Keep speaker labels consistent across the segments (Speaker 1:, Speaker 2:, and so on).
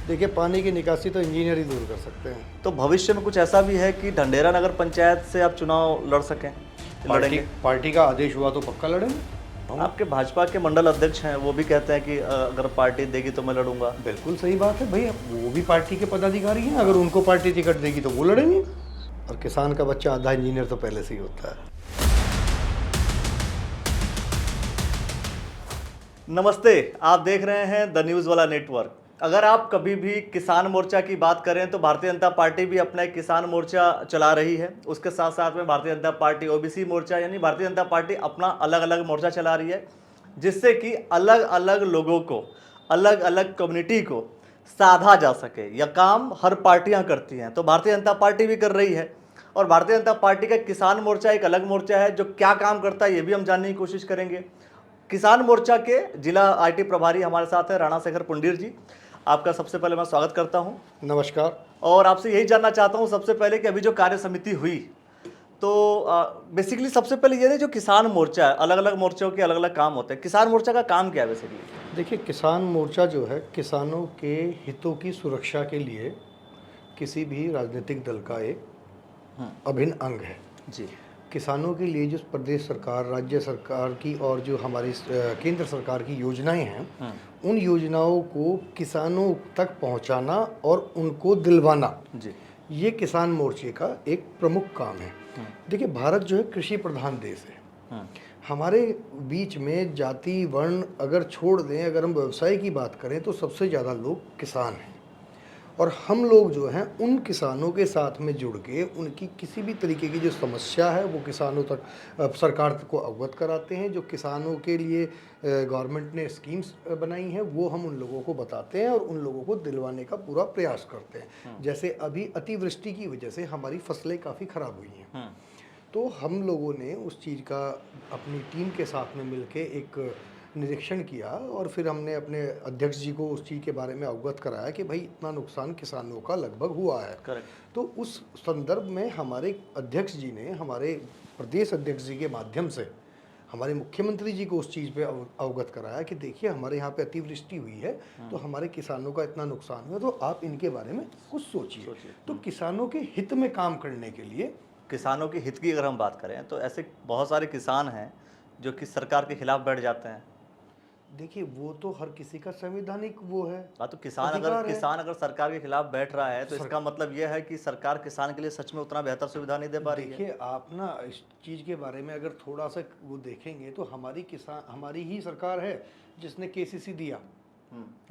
Speaker 1: देखिए, पानी की निकासी तो इंजीनियर ही दूर कर सकते हैं।
Speaker 2: तो भविष्य में कुछ ऐसा भी है कि ढंढेरा नगर पंचायत से आप चुनाव लड़ सकें, लड़ेंगे?
Speaker 1: पार्टी का आदेश हुआ तो पक्का लड़ेंगे।
Speaker 2: आपके भाजपा के मंडल अध्यक्ष हैं, वो भी कहते हैं कि अगर पार्टी देगी तो मैं लड़ूंगा।
Speaker 1: बिल्कुल सही बात है भैया, वो भी पार्टी के पदाधिकारी हैं, अगर उनको पार्टी टिकट देगी तो वो लड़ेंगे। और किसान का बच्चा आधा इंजीनियर तो पहले से ही होता है।
Speaker 2: नमस्ते, आप देख रहे हैं द न्यूज़ वाला नेटवर्क। अगर आप कभी भी किसान मोर्चा की बात करें तो भारतीय जनता पार्टी भी अपना एक किसान मोर्चा चला रही है। उसके साथ साथ में भारतीय जनता पार्टी ओबीसी मोर्चा यानी भारतीय जनता पार्टी अपना अलग अलग मोर्चा चला रही है, जिससे कि अलग अलग लोगों को, अलग अलग कम्युनिटी को साधा जा सके। यह काम हर पार्टियां करती हैं, तो भारतीय जनता पार्टी भी कर रही है। और भारतीय जनता पार्टी का किसान मोर्चा एक अलग मोर्चा है जो क्या काम करता है ये भी हम जानने की कोशिश करेंगे। किसान मोर्चा के जिला आईटी प्रभारी हमारे साथ है राणा शेखर पुंडीर जी। आपका सबसे पहले मैं स्वागत करता हूं।
Speaker 1: नमस्कार।
Speaker 2: और आपसे यही जानना चाहता हूं सबसे पहले कि अभी जो कार्य समिति हुई, तो बेसिकली सबसे पहले ये जो किसान मोर्चा है, अलग अलग मोर्चों के अलग अलग काम होते हैं, किसान मोर्चा का काम क्या है बेसिकली?
Speaker 1: देखिए, किसान मोर्चा जो है किसानों के हितों की सुरक्षा के लिए किसी भी राजनीतिक दल का एक अभिन्न अंग है
Speaker 2: जी।
Speaker 1: किसानों के लिए जो प्रदेश सरकार, राज्य सरकार की और जो हमारी केंद्र सरकार की योजनाएं हैं, उन योजनाओं को किसानों तक पहुंचाना और उनको दिलवाना
Speaker 2: जी।
Speaker 1: ये किसान मोर्चे का एक प्रमुख काम है। देखिए, भारत जो है कृषि प्रधान देश है। हमारे बीच में जाति वर्ण अगर छोड़ दें, अगर हम व्यवसाय की बात करें तो सबसे ज़्यादा लोग किसान हैं। और हम लोग जो हैं उन किसानों के साथ में जुड़ के उनकी किसी भी तरीके की जो समस्या है वो किसानों तक, सरकार को अवगत कराते हैं। जो किसानों के लिए गवर्नमेंट ने स्कीम्स बनाई हैं वो हम उन लोगों को बताते हैं और उन लोगों को दिलवाने का पूरा प्रयास करते हैं। जैसे अभी अतिवृष्टि की वजह से हमारी फसलें काफ़ी ख़राब हुई हैं, तो हम लोगों ने उस चीज़ का अपनी टीम के साथ में मिलके एक निरीक्षण किया और फिर हमने अपने अध्यक्ष जी को उस चीज़ के बारे में अवगत कराया कि भाई इतना नुकसान किसानों का लगभग हुआ है।
Speaker 2: करेक्ट।
Speaker 1: तो उस संदर्भ में हमारे अध्यक्ष जी ने हमारे प्रदेश अध्यक्ष जी के माध्यम से हमारे मुख्यमंत्री जी को उस चीज़ पे अवगत कराया कि देखिए हमारे यहाँ पे अतिवृष्टि हुई है, तो हमारे किसानों का इतना नुकसान हुआ, तो आप इनके बारे में कुछ सोचिए। तो किसानों के हित में काम करने के लिए,
Speaker 2: किसानों के हित की अगर हम बात करें तो ऐसे बहुत सारे किसान हैं जो कि सरकार के खिलाफ बैठ जाते हैं।
Speaker 1: देखिए वो तो हर किसी का संवैधानिक वो है।
Speaker 2: हाँ, तो किसान
Speaker 1: अधिकार है।
Speaker 2: अगर सरकार के खिलाफ बैठ रहा है तो इसका मतलब यह है कि सरकार किसान के लिए सच में उतना बेहतर सुविधा नहीं दे पा रही है।
Speaker 1: देखिए, आप ना इस चीज़ के बारे में अगर थोड़ा सा वो देखेंगे तो हमारी ही सरकार है जिसने केसीसी दिया।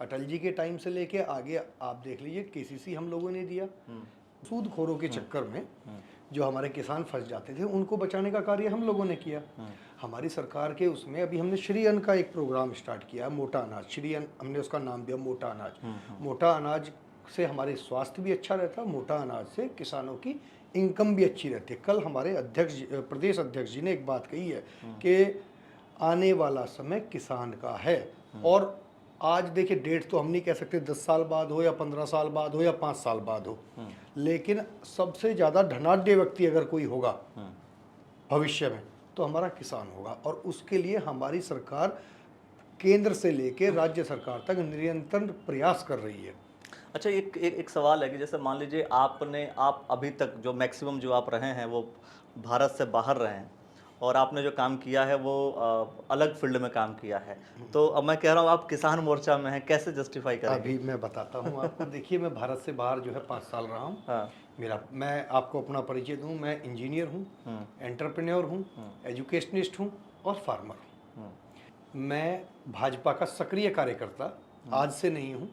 Speaker 1: अटल जी के टाइम से लेके आगे आप देख लीजिए, केसीसी हम लोगों ने दिया। सूदखोरों के चक्कर में जो हमारे किसान फंस जाते थे उनको बचाने का कार्य हम लोगों ने किया। हमारी सरकार के उसमें अभी हमने श्री अन्न का एक प्रोग्राम स्टार्ट किया, मोटा अनाज। श्री अन्न हमने उसका नाम दिया मोटा अनाज। मोटा अनाज से हमारे स्वास्थ्य भी अच्छा रहता, मोटा अनाज से किसानों की इनकम भी अच्छी रहती है। कल हमारे प्रदेश अध्यक्ष जी ने एक बात कही है कि आने वाला समय किसान का है। और आज देखिए, डेट तो हम नहीं कह सकते 10 साल बाद हो या 15 साल बाद हो या 5 साल बाद हो, लेकिन सबसे ज़्यादा धनाढ्य व्यक्ति अगर कोई होगा भविष्य में तो हमारा किसान होगा। और उसके लिए हमारी सरकार केंद्र से लेकर राज्य सरकार तक निरंतर प्रयास कर रही है।
Speaker 2: अच्छा, एक सवाल है कि जैसे मान लीजिए आप अभी तक जो मैक्सिमम जो आप रहे हैं वो भारत से बाहर रहे हैं और आपने जो काम किया है वो अलग फील्ड में काम किया है, तो अब मैं कह रहा हूँ आप किसान मोर्चा में हैं, कैसे जस्टिफाई करेंगे?
Speaker 1: अभी मैं बताता हूँ आपको। देखिए, मैं भारत से बाहर जो है 5 साल रहा हूँ।
Speaker 2: हाँ।
Speaker 1: मैं आपको अपना परिचय दूँ, मैं इंजीनियर हूँ, एंटरप्रेन्योर हूँ, एजुकेशनिस्ट हूँ और फार्मर हूँ। मैं भाजपा का सक्रिय कार्यकर्ता आज से नहीं हूँ,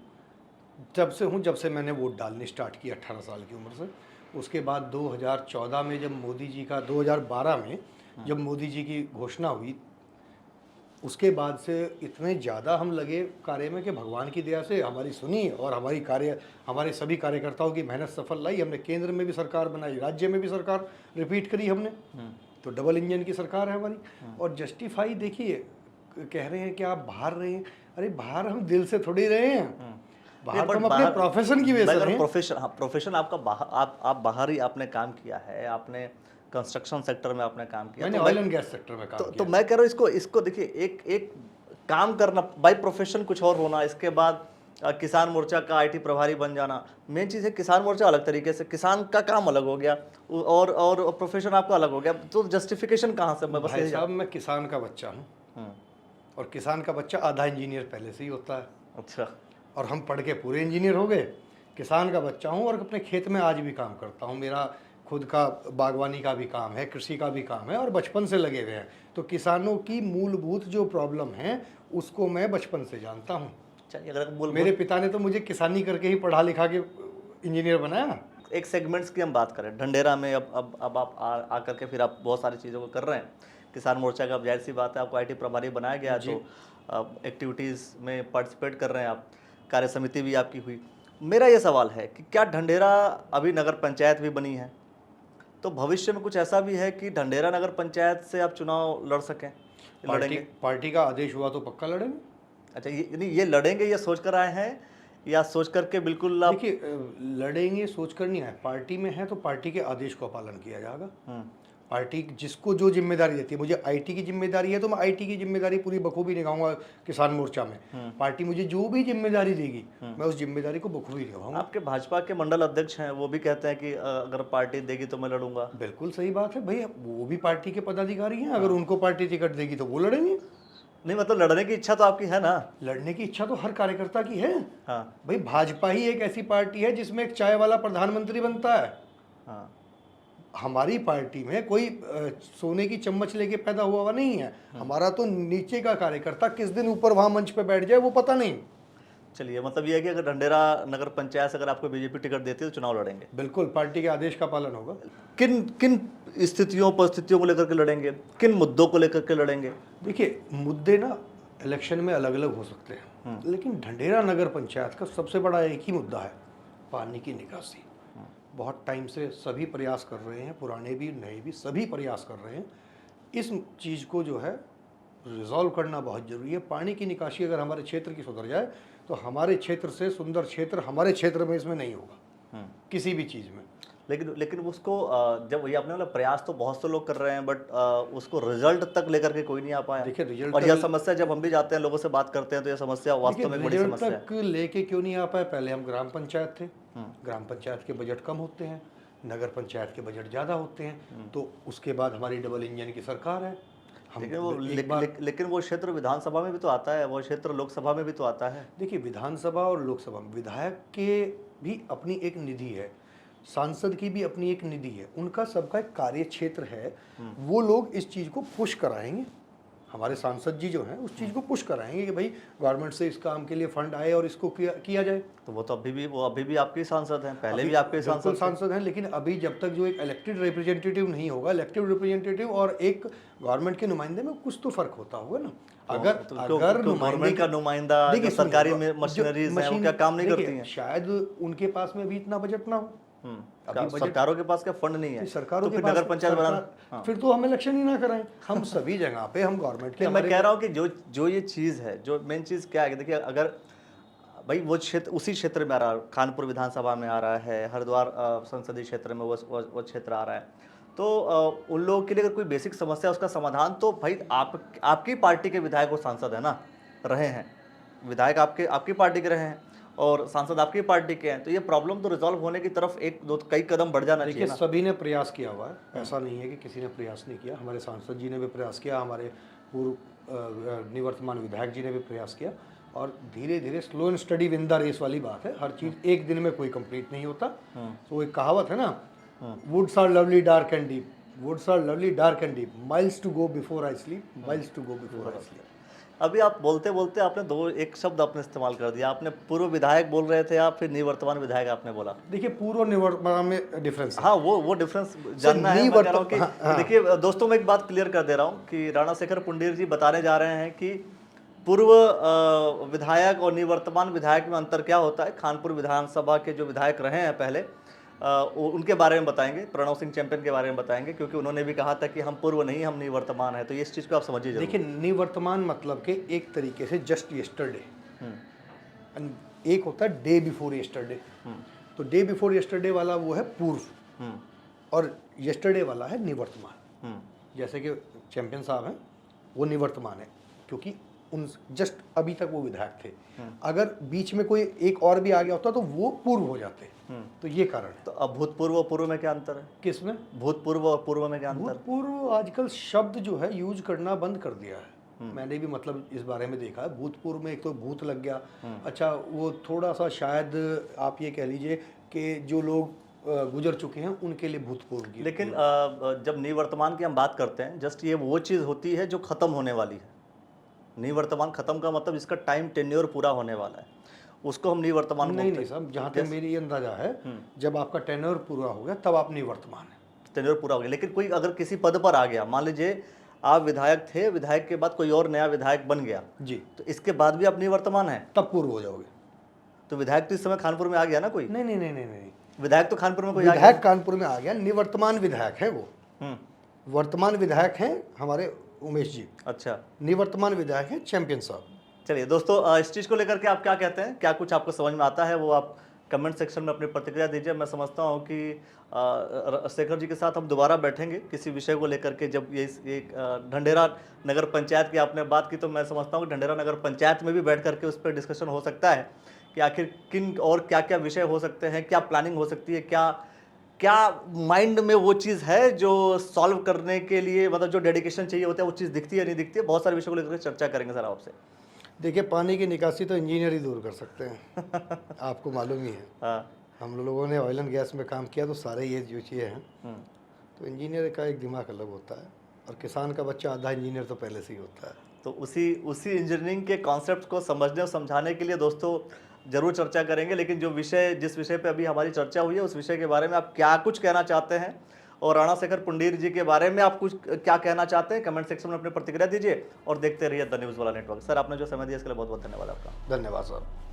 Speaker 1: जब से मैंने वोट डालने स्टार्ट किया 18 साल की उम्र से। उसके बाद 2014 में जब मोदी जी का 2012 में जब मोदी जी की घोषणा हुई, उसके बाद से इतने ज़्यादा हम लगे कार्य में कि भगवान की दया से हमारी सुनी और हमारे सभी कार्यकर्ताओं की मेहनत सफल लाई। हमने केंद्र में भी सरकार बनाई, राज्य में भी सरकार रिपीट करी हमने, तो डबल इंजन की सरकार है हमारी। और जस्टिफाई देखिए, कह रहे हैं कि आप बाहर रहे हैं, अरे बाहर हम दिल से थोड़ी रहे हैं, बाहर तो हम अपने प्रोफेशन की वजह से रहे हैं।
Speaker 2: प्रोफेशन आपका आप बाहर ही आपने काम किया है, आपने कंस्ट्रक्शन सेक्टर में आपने काम किया,
Speaker 1: मैंने ऑयल एंड गैस सेक्टर में काम किया।
Speaker 2: तो मैं कह रहा हूँ इसको देखिए, एक काम करना बाय प्रोफेशन कुछ और होना, इसके बाद किसान मोर्चा का आईटी प्रभारी बन जाना, मेन चीज़ है किसान मोर्चा अलग तरीके से, किसान का काम अलग हो गया और प्रोफेशन आपका अलग हो गया, तो जस्टिफिकेशन कहाँ से? मैं बस
Speaker 1: भाई
Speaker 2: यही
Speaker 1: साहब मैं किसान का बच्चा हूँ,
Speaker 2: हम्म,
Speaker 1: और किसान का बच्चा आधा इंजीनियर पहले से ही होता है,
Speaker 2: अच्छा,
Speaker 1: और हम पढ़ के पूरे इंजीनियर हो गए। किसान का बच्चा हूँ और अपने खेत में आज भी काम करता हूँ, मेरा खुद का बागवानी का भी काम है, कृषि का भी काम है, और बचपन से लगे हुए हैं। तो किसानों की मूलभूत जो प्रॉब्लम है उसको मैं बचपन से जानता हूँ।
Speaker 2: चलिए, अगर
Speaker 1: मेरे पिता ने तो मुझे किसानी करके ही पढ़ा लिखा के इंजीनियर बनाया।
Speaker 2: एक सेगमेंट्स की हम बात करें, ढंढेरा में अब आप आकर के फिर आप बहुत सारी चीज़ों को कर रहे हैं। किसान मोर्चा का अब जाहिर सी बात है, आपको आईटी प्रभारी बनाया गया, तो एक्टिविटीज़ में पार्टिसिपेट कर रहे हैं आप, कार्य समिति भी आपकी हुई। मेरा ये सवाल है कि क्या ढंढेरा, अभी नगर पंचायत भी बनी है, तो भविष्य में कुछ ऐसा भी है कि ढंढेरा नगर पंचायत से आप चुनाव लड़ सकें? लड़ेंगे?
Speaker 1: पार्टी का आदेश हुआ तो पक्का लड़ेंगे।
Speaker 2: अच्छा, ये लड़ेंगे, ये सोच कर आए हैं या सोच करके बिल्कुल आप?
Speaker 1: देखिए, लड़ेंगे सोच कर नहीं आए, पार्टी में है तो पार्टी के आदेश का पालन किया जाएगा। पार्टी जिसको जो जिम्मेदारी देती है, मुझे आईटी की जिम्मेदारी है तो मैं आईटी की जिम्मेदारी पूरी बखूबी निभाऊंगा किसान मोर्चा में। पार्टी मुझे जो भी जिम्मेदारी देगी मैं उस जिम्मेदारी को बखूबी निभाऊंगा।
Speaker 2: आपके भाजपा के मंडल अध्यक्ष हैं, वो भी कहते हैं कि अगर पार्टी देगी तो मैं लड़ूंगा।
Speaker 1: बिल्कुल सही बात है भैया, वो भी पार्टी के पदाधिकारी हैं, अगर उनको पार्टी टिकट देगी तो वो लड़ेंगे।
Speaker 2: नहीं, मतलब लड़ने की इच्छा तो आपकी है ना?
Speaker 1: लड़ने की इच्छा तो हर कार्यकर्ता की है।
Speaker 2: हाँ
Speaker 1: भाई, भाजपा ही एक ऐसी पार्टी है जिसमें एक चाय वाला प्रधानमंत्री बनता है।
Speaker 2: हाँ,
Speaker 1: हमारी पार्टी में कोई सोने की चम्मच लेके पैदा हुआ नहीं है। हमारा तो नीचे का कार्यकर्ता किस दिन ऊपर वहां मंच पे बैठ जाए वो पता नहीं।
Speaker 2: चलिए, मतलब ये है कि अगर ढंढेरा नगर पंचायत से अगर आपको बीजेपी टिकट देती है तो चुनाव लड़ेंगे।
Speaker 1: बिल्कुल, पार्टी के आदेश का पालन होगा।
Speaker 2: किन किन स्थितियों परिस्थितियों को लेकर के लड़ेंगे, किन मुद्दों को लेकर के लड़ेंगे?
Speaker 1: देखिए, मुद्दे ना इलेक्शन में अलग अलग हो सकते हैं, लेकिन ढंढेरा नगर पंचायत का सबसे बड़ा एक ही मुद्दा है, पानी की निकासी। बहुत टाइम से सभी प्रयास कर रहे हैं, पुराने भी नए भी सभी प्रयास कर रहे हैं। इस चीज़ को जो है रिजॉल्व करना बहुत ज़रूरी है। पानी की निकासी अगर हमारे क्षेत्र की सुधर जाए तो हमारे क्षेत्र से सुंदर क्षेत्र हमारे क्षेत्र में इसमें नहीं होगा किसी भी चीज़ में।
Speaker 2: लेकिन उसको जब वही आपने बोला, प्रयास तो बहुत से लोग कर रहे हैं, बट उसको रिजल्ट तक लेकर के कोई नहीं आ पाया।
Speaker 1: देखिए, रिजल्ट
Speaker 2: और यह समस्या जब हम भी जाते हैं, लोगों से बात करते हैं, तो यह समस्या वास्तव में बड़ी
Speaker 1: रिजल्ट
Speaker 2: समस्या है।
Speaker 1: तक लेके क्यों नहीं आ पाए? पहले हम ग्राम पंचायत थे, ग्राम पंचायत के बजट कम होते हैं, नगर पंचायत के बजट ज़्यादा होते हैं, तो उसके बाद हमारी डबल इंजन की सरकार है।
Speaker 2: लेकिन वो क्षेत्र विधानसभा में भी तो आता है, वो क्षेत्र लोकसभा में भी तो आता है।
Speaker 1: देखिए, विधानसभा और लोकसभा में विधायक के भी अपनी एक निधि है, सांसद की भी अपनी एक निधि है, उनका सबका एक कार्य क्षेत्र है। वो लोग इस चीज़ को पुश कराएंगे, हमारे सांसद जी जो हैं उस चीज़ को पुश कराएंगे कि भाई गवर्नमेंट से इस काम के लिए फंड आए और इसको किया जाए।
Speaker 2: तो वो अभी भी आपके सांसद हैं, पहले भी आपके
Speaker 1: सांसद हैं, लेकिन अभी जब तक जो एक इलेक्टेड रिप्रेजेंटेटिव नहीं होगा, इलेक्टेड रिप्रेजेंटेटिव और एक गवर्नमेंट के नुमाइंदे में कुछ तो फर्क होता होगा ना। अगर
Speaker 2: गवर्नमेंट का नुमाइंदा, जो सरकारी मशीनरीज हैं, वो क्या काम नहीं करती हैं?
Speaker 1: शायद उनके पास में भी इतना बजट ना हो।
Speaker 2: सरकारों के पास क्या फंड नहीं है,
Speaker 1: सरकारों
Speaker 2: तो
Speaker 1: के
Speaker 2: फिर नगर
Speaker 1: पास
Speaker 2: पंचायत बनाना,
Speaker 1: फिर तो हम इलेक्शन ही ना कराएं। हम सभी जगह पे हम गवर्नमेंट के।
Speaker 2: मैं कह रहा हूँ कि जो ये चीज़ है, जो मेन चीज़ क्या है, देखिए, अगर भाई वो क्षेत्र उसी क्षेत्र में आ रहा है, कानपुर विधानसभा में आ रहा है, हरिद्वार संसदीय क्षेत्र में वो क्षेत्र आ रहा है, तो उन लोगों के लिए अगर कोई बेसिक समस्या है उसका समाधान तो भाई आपकी पार्टी के विधायक और सांसद है ना, रहे हैं विधायक आपकी पार्टी के रहे हैं और सांसद आपकी पार्टी के हैं, तो ये प्रॉब्लम तो रिजॉल्व होने की तरफ एक दो कई कदम बढ़ जाना चाहिए ना।
Speaker 1: सभी ने प्रयास किया हुआ है, ऐसा नहीं है कि किसी ने प्रयास नहीं किया। हमारे सांसद जी ने भी प्रयास किया, हमारे पूर्व निवर्तमान विधायक जी ने भी प्रयास किया, और धीरे धीरे slow and study win the race वाली बात है। हर चीज़ एक दिन में कोई कंप्लीट नहीं होता। तो एक कहावत है ना, woods are lovely dark and deep, woods are lovely dark and deep, miles to go before I sleep, miles to go before I sleep.
Speaker 2: अभी आप बोलते बोलते आपने एक शब्द आपने इस्तेमाल कर दिया, आपने पूर्व विधायक बोल रहे थे आप, फिर निवर्तमान विधायक आपने बोला।
Speaker 1: देखिए, पूर्व निवर्तमान में डिफरेंस है।
Speaker 2: हाँ, वो डिफरेंस जानना है। मैं कह रहा हूँ कि देखिए दोस्तों, मैं एक बात क्लियर कर दे रहा हूँ कि राणा शेखर पुंडीर जी बताने जा रहे हैं कि पूर्व विधायक और निवर्तमान विधायक में अंतर क्या होता है। कानपुर विधानसभा के जो विधायक रहे हैं पहले, उनके बारे में बताएंगे, प्रणव सिंह चैंपियन के बारे में बताएंगे, क्योंकि उन्होंने भी कहा था कि हम पूर्व नहीं, हम निवर्तमान है। तो इस चीज़ को आप समझिए।
Speaker 1: देखिए, निवर्तमान मतलब के एक तरीके से जस्ट यस्टरडे, एक होता है डे बिफोर यस्टरडे। तो डे बिफोर यस्टरडे वाला वो है पूर्व, और यस्टरडे वाला है निवर्तमान। जैसे कि चैंपियन साहब हैं, वो निवर्तमान है क्योंकि उन जस्ट अभी तक वो विधायक थे। अगर बीच में कोई एक और भी आ गया होता तो वो पूर्व हो जाते। तो ये कारण है।
Speaker 2: तो अब भूतपूर्व और पूर्व में क्या अंतर है?
Speaker 1: किसमें?
Speaker 2: भूतपूर्व और पूर्व में क्या अंतर है?
Speaker 1: भूतपूर्व आजकल शब्द जो है यूज करना बंद कर दिया है। मैंने भी मतलब इस बारे में देखा है। भूतपूर्व में एक तो भूत लग गया। अच्छा, वो थोड़ा सा शायद आप ये कह लीजिए कि जो लोग गुजर चुके हैं उनके लिए भूतपूर्व की।
Speaker 2: लेकिन जब निवर्तमान की हम बात करते हैं, जस्ट ये वो चीज़ होती है जो ख़त्म होने वाली है। निवर्तमान खत्म का मतलब इसका टाइम टेन्योर पूरा होने वाला है, उसको हम निवर्तमान
Speaker 1: नहीं नहीं साहब, जहाँ तक मेरी अंदाजा है जब आपका टेन्योर पूरा हो गया तब आप निवर्तमान है।
Speaker 2: टेन्योर पूरा हो गया। लेकिन कोई अगर किसी पद पर आ गया, मान लीजिए आप विधायक थे, विधायक के बाद कोई और नया विधायक बन गया
Speaker 1: जी,
Speaker 2: तो इसके बाद भी आप निवर्तमान हैं,
Speaker 1: तब पूर्व हो जाओगे।
Speaker 2: तो विधायक तो इस समय कानपुर में आ गया ना कोई?
Speaker 1: नहीं नहीं नहीं नहीं नहीं,
Speaker 2: विधायक तो कानपुर में कोई आ गया।
Speaker 1: विधायक कानपुर में आ गया, निवर्तमान विधायक है वो। वर्तमान विधायक हैं हमारे उमेश जी।
Speaker 2: अच्छा,
Speaker 1: निवर्तमान विधायक हैं चैंपियन साहब।
Speaker 2: चलिए दोस्तों, इस चीज़ को लेकर के आप क्या कहते हैं? क्या कुछ आपको समझ में आता है? वो आप कमेंट सेक्शन में अपनी प्रतिक्रिया दीजिए। मैं समझता हूँ कि शेखर जी के साथ हम दोबारा बैठेंगे किसी विषय को लेकर के। जब ये ढंढेरा नगर पंचायत की आपने बात की, तो मैं समझता हूँ कि ढंढेरा नगर पंचायत में भी बैठ करके उस पर डिस्कशन हो सकता है कि आखिर किन और क्या क्या विषय हो सकते हैं, क्या प्लानिंग हो सकती है, क्या क्या माइंड में वो चीज़ है जो सॉल्व करने के लिए, मतलब जो डेडिकेशन चाहिए होता है, वो चीज़ दिखती है नहीं दिखती है। बहुत सारे विषयों को लेकर चर्चा करेंगे सर आपसे।
Speaker 1: देखिए, पानी की निकासी तो इंजीनियर ही दूर कर सकते हैं आपको मालूम ही है।
Speaker 2: हाँ,
Speaker 1: हम लोगों ने ऑयल एंड गैस में काम किया तो सारे ये जो चीज़ें हैं, तो इंजीनियर का एक दिमाग अलग होता है और किसान का बच्चा आधा इंजीनियर तो पहले से ही होता है।
Speaker 2: तो उसी इंजीनियरिंग के कॉन्सेप्ट को समझने और समझाने के लिए दोस्तों जरूर चर्चा करेंगे। लेकिन जो विषय, जिस विषय पे अभी हमारी चर्चा हुई है, उस विषय के बारे में आप क्या कुछ कहना चाहते हैं और राणा शेखर पुंडीर जी के बारे में आप कुछ क्या कहना चाहते हैं, कमेंट सेक्शन में अपनी प्रतिक्रिया दीजिए और देखते रहिए द न्यूज़ वाला नेटवर्क। सर, आपने जो समय दिया इसके लिए बहुत बहुत धन्यवाद आपका।
Speaker 1: धन्यवाद साहब।